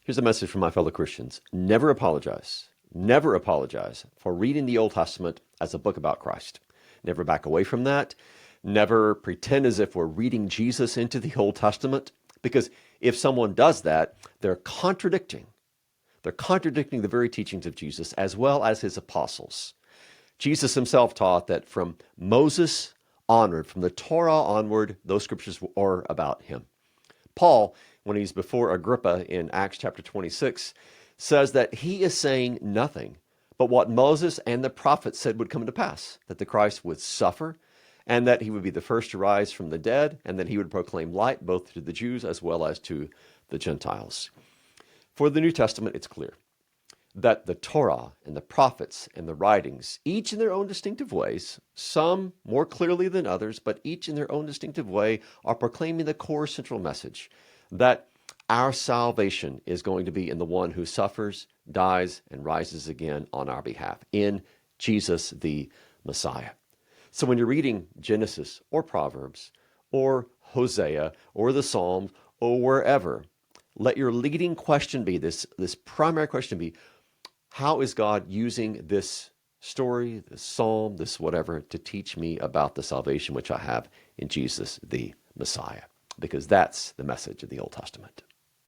Here's a message from my fellow Christians. Never apologize. Never apologize for reading the Old Testament as a book about Christ. Never back away from that. Never pretend as if we're reading Jesus into the Old Testament, because if someone does that, they're contradicting the very teachings of Jesus as well as his apostles. Jesus himself taught that from Moses onward, from the Torah onward, those scriptures are about him. Paul, when he's before Agrippa in Acts chapter 26, says that he is saying nothing but what Moses and the prophets said would come to pass, that the Christ would suffer, and that he would be the first to rise from the dead, and that he would proclaim light both to the Jews as well as to the Gentiles. For the New Testament, it's clear that the Torah and the prophets and the writings, each in their own distinctive ways, some more clearly than others, but each in their own distinctive way, are proclaiming the core central message that our salvation is going to be in the one who suffers, dies, and rises again on our behalf, in Jesus the Messiah. So when you're reading Genesis or Proverbs or Hosea or the Psalms or wherever, let your leading question be, this primary question be, how is God using this story, this psalm, this whatever, to teach me about the salvation which I have in Jesus the Messiah? Because that's the message of the Old Testament.